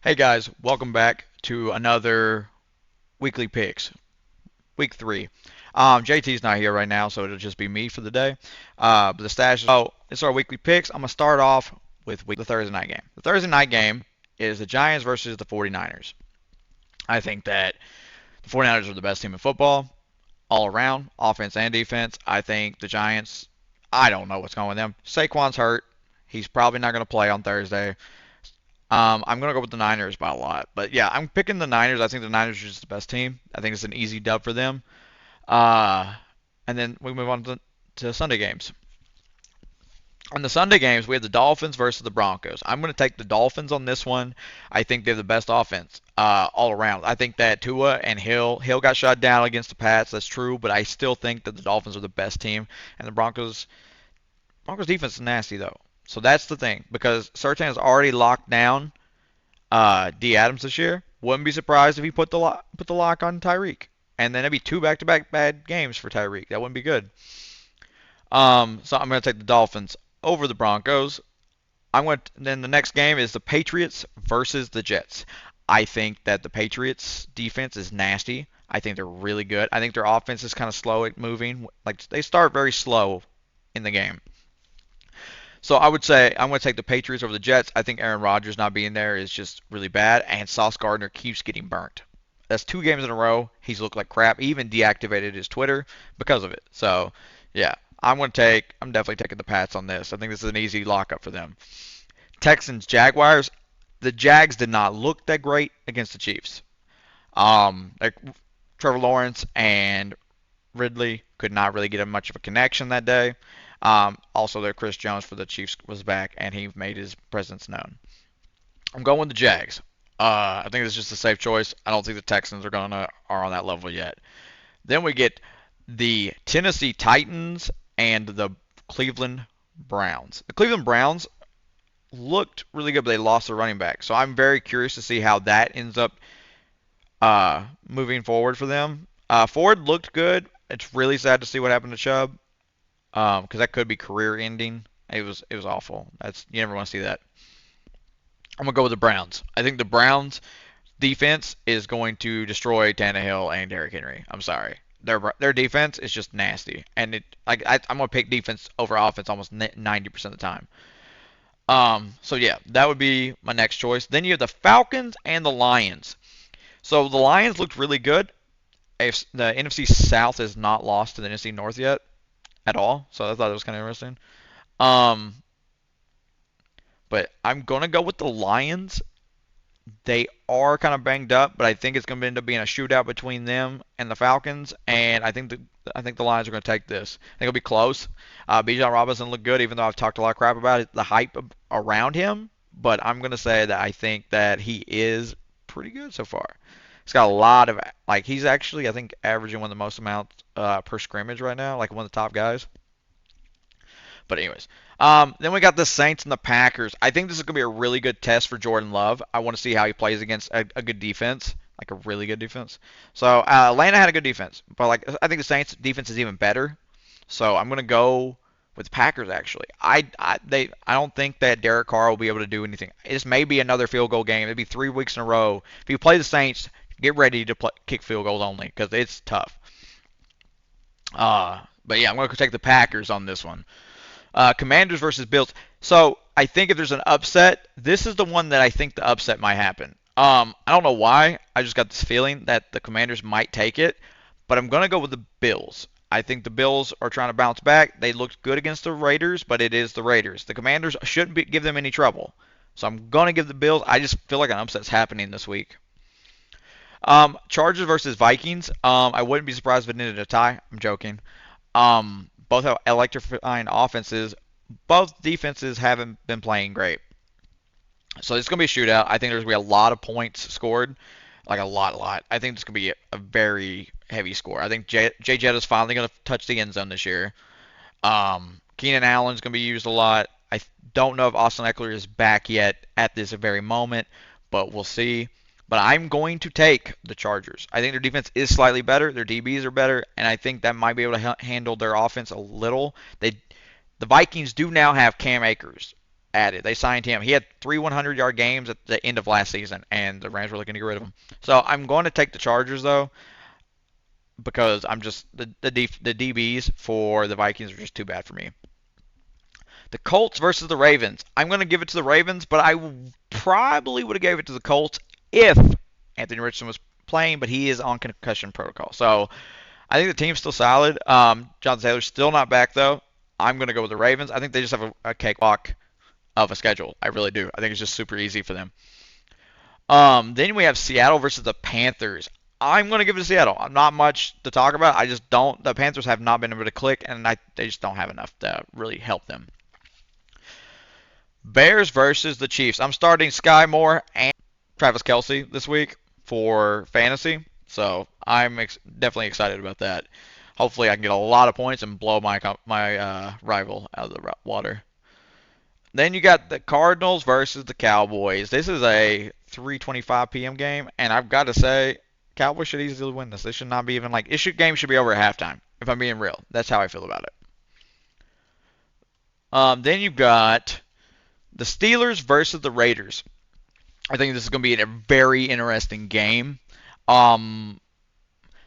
Hey guys, welcome back to another weekly picks, week 3. JT's not here right now, so it'll just be me for the day. But the stash. So it's our weekly picks. I'm gonna start off with the Thursday night game. The Thursday night game is the Giants versus the 49ers. I think that the 49ers are the best team in football, all around, offense and defense. I think the Giants. I don't know what's going with them. Saquon's hurt. He's probably not gonna play on Thursday. I'm gonna go with the Niners by a lot, but yeah, I'm picking the Niners. I think the Niners are just the best team. I think it's an easy dub for them. Uh, and then we move on to Sunday games. On the Sunday games, we have the Dolphins versus the Broncos. I'm going to take the Dolphins on this one. I think they're the best offense all around. I think that Tua and Hill got shut down against the Pats. That's true, but I still think that the Dolphins are the best team, and the Broncos defense is nasty though. So that's the thing because Surtain has already locked down D Adams this year. Wouldn't be surprised if he put the lock on Tyreek, and then it'd be two back-to-back bad games for Tyreek. That wouldn't be good. So I'm going to take the Dolphins over the Broncos. Then the next game is the Patriots versus the Jets. I think that the Patriots defense is nasty. I think they're really good. I think their offense is kind of slow at moving. Like they start very slow in the game. So I would say I'm going to take the Patriots over the Jets. I think Aaron Rodgers not being there is just really bad, and Sauce Gardner keeps getting burnt. That's 2 games in a row. He's looked like crap. He even deactivated his Twitter because of it. So yeah, I'm definitely taking the Pats on this. I think this is an easy lockup for them. Texans Jaguars. The Jags did not look that great against the Chiefs. Like Trevor Lawrence and Ridley could not really get much of a connection that day. Also, their Chris Jones for the Chiefs was back, and he made his presence known. I'm going with the Jags. I think it's just a safe choice. I don't think the Texans are on that level yet. Then we get the Tennessee Titans and the Cleveland Browns. The Cleveland Browns looked really good, but they lost their running back. So I'm very curious to see how that ends up moving forward for them. Ford looked good. It's really sad to see what happened to Chubb because that could be career ending. It was awful. You never want to see that. I'm gonna go with the Browns. I think the Browns defense is going to destroy Tannehill and Derrick Henry. I'm sorry. Their defense is just nasty, and I'm gonna pick defense over offense almost 90% of the time. So yeah, that would be my next choice. Then you have the Falcons and the Lions. So the Lions looked really good. If the NFC South is not lost to the NFC North yet at all, so I thought it was kind of interesting. Um, but I'm gonna go with the Lions. They are kind of banged up, but I think it's going to end up being a shootout between them and the Falcons, and I think the Lions are going to take this. I think it'll be close. Bijan Robinson looked good, even though I've talked a lot of crap about it, the hype around him. But I'm going to say that I think that he is pretty good so far. He's got a lot of he's actually I think averaging one of the most amounts per scrimmage right now, like one of the top guys. But anyways, then we got the Saints and the Packers. I think this is gonna be a really good test for Jordan Love. I want to see how he plays against a good defense, like a really good defense. So Atlanta had a good defense, but I think the Saints defense is even better. So I'm gonna go with Packers actually. I don't think that Derek Carr will be able to do anything. This may be another field goal game. It'd be 3 weeks in a row. If you play the Saints, get ready to kick field goals only because it's tough. But yeah, I'm gonna take the Packers on this one. Commanders versus Bills. So I think if there's an upset, this is the one that I think the upset might happen. I don't know why. I just got this feeling that the Commanders might take it, but I'm gonna go with the Bills. I think the Bills are trying to bounce back. They looked good against the Raiders, but it is the Raiders. The Commanders shouldn't give them any trouble. So I'm gonna give the Bills. I just feel like an upset's happening this week. Chargers versus Vikings. I wouldn't be surprised if it ended a tie. I'm joking. Both have electrifying offenses. Both defenses haven't been playing great. So it's going to be a shootout. I think there's going to be a lot of points scored. Like a lot. I think it's going to be a very heavy score. I think Jay Jett is finally going to touch the end zone this year. Keenan Allen's going to be used a lot. I don't know if Austin Eckler is back yet at this very moment, but we'll see. But I'm going to take the Chargers. I think their defense is slightly better. Their DBs are better, and I think that might be able to handle their offense a little. The Vikings do now have Cam Akers. added. They signed him. He had three 100-yard games at the end of last season, and the Rams were looking to get rid of him. So I'm going to take the Chargers though, because I'm just the DBs for the Vikings are just too bad for me. The Colts versus the Ravens. I'm going to give it to the Ravens, but I probably would have gave it to the Colts if Anthony Richardson was playing, but he is on concussion protocol. So I think the team's still solid. Jonathan Taylor's still not back though. I'm going to go with the Ravens. I think they just have a cakewalk of a schedule. I really do. I think it's just super easy for them. Then we have Seattle versus the Panthers. I'm going to give it to Seattle. Not much to talk about. I just don't. The Panthers have not been able to click, and they just don't have enough to really help them. Bears versus the Chiefs. I'm starting Sky Moore and Travis Kelsey this week for fantasy, so I'm definitely excited about that. Hopefully, I can get a lot of points and blow my rival out of the water. Then you got the Cardinals versus the Cowboys. This is a 3:25 p.m. game, and I've got to say, Cowboys should easily win this. This should not be even like game should be over at halftime. If I'm being real, that's how I feel about it. Then you've got the Steelers versus the Raiders. I think this is going to be a very interesting game. Um,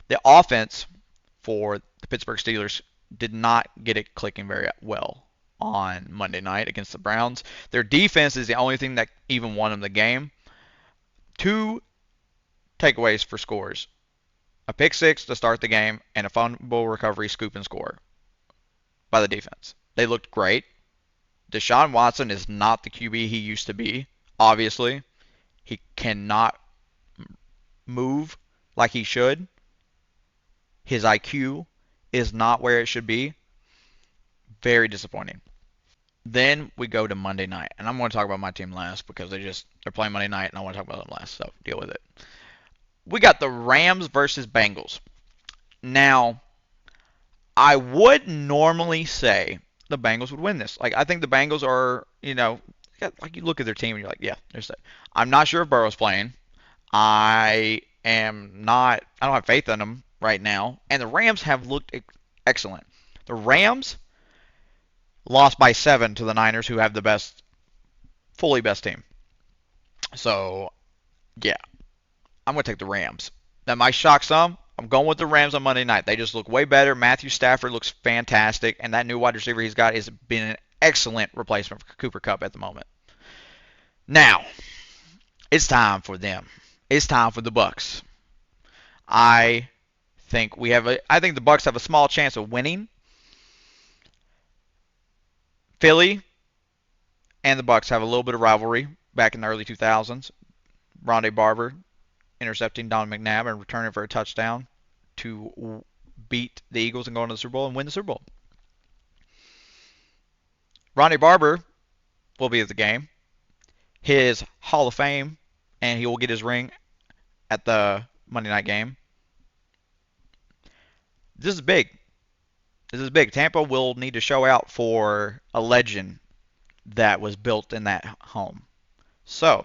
the offense for the Pittsburgh Steelers did not get it clicking very well on Monday night against the Browns. Their defense is the only thing that even won them the game. Two takeaways for scores: a pick six to start the game and a fumble recovery scoop and score by the defense. They looked great. Deshaun Watson is not the QB he used to be, obviously. He cannot move like he should. His IQ is not where it should be. Very disappointing. Then we go to Monday night, and I'm going to talk about my team last because they're playing Monday night, and I want to talk about them last, so deal with it. We got the Rams versus Bengals. Now, I would normally say the Bengals would win this. Like I think the Bengals are, like you look at their team and you're like, yeah, there's that. I'm not sure if Burrow's playing. I am not. I don't have faith in them right now. And the Rams have looked excellent. The Rams lost by 7 to the Niners, who have the fully best team. So yeah, I'm gonna take the Rams. That might shock some. I'm going with the Rams on Monday night. They just look way better. Matthew Stafford looks fantastic, and that new wide receiver he's got has been an excellent replacement for Cooper Kupp at the moment. Now, it's time for them. It's time for the Bucks. I I think the Bucks have a small chance of winning. Philly and the Bucks have a little bit of rivalry back in the early 2000s. Rondé Barber intercepting Don McNabb and returning for a touchdown to beat the Eagles and go into the Super Bowl and win the Super Bowl. Rondé Barber will be at the game. His Hall of Fame, and he will get his ring at the Monday night game. This is big. This is big. Tampa will need to show out for a legend that was built in that home. So,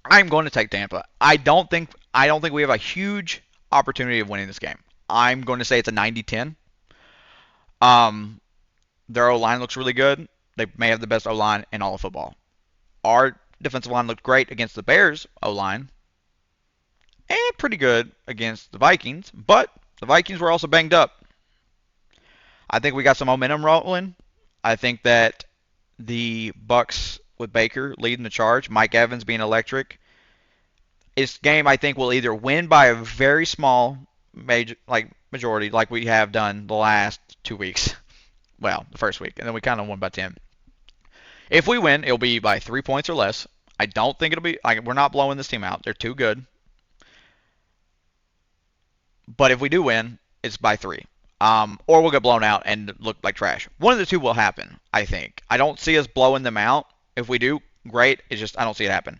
I'm going to take Tampa. I don't think we have a huge opportunity of winning this game. I'm going to say it's a 90-10. Um, their O-line looks really good. They may have the best O-line in all of football. Our defensive line looked great against the Bears O-line and pretty good against the Vikings, but the Vikings were also banged up. I think we got some momentum rolling. I think that the Bucks with Baker leading the charge, Mike Evans being electric. This game I think will either win by a very small majority, like we have done the last 2 weeks. Well, the first week, and then we kind of won by 10. If we win, it'll be by 3 points or less. I don't think it'll be we're not blowing this team out. They're too good. But if we do win, it's by 3. Or we'll get blown out and look like trash. One of the two will happen, I think. I don't see us blowing them out. If we do, great. It's just I don't see it happen.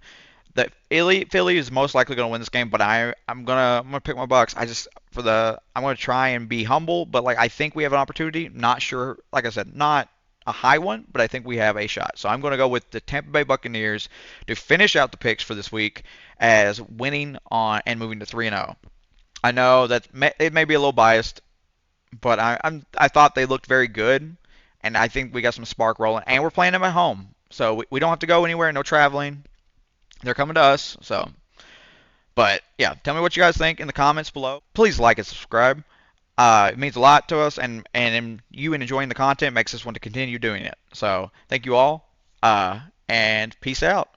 The Philly is most likely going to win this game, but I'm gonna pick my Bucks. I'm gonna try and be humble, but I think we have an opportunity. Not sure, like I said, not a high one, but I think we have a shot. So I'm gonna go with the Tampa Bay Buccaneers to finish out the picks for this week as winning on and moving to 3-0. I know that it may be a little biased, but I thought they looked very good and I think we got some spark rolling, and we're playing them at home, so we don't have to go anywhere, no traveling. They're coming to us, so. But yeah, tell me what you guys think in the comments below. Please like and subscribe. It means a lot to us, and you enjoying the content makes us want to continue doing it. So thank you all, and peace out.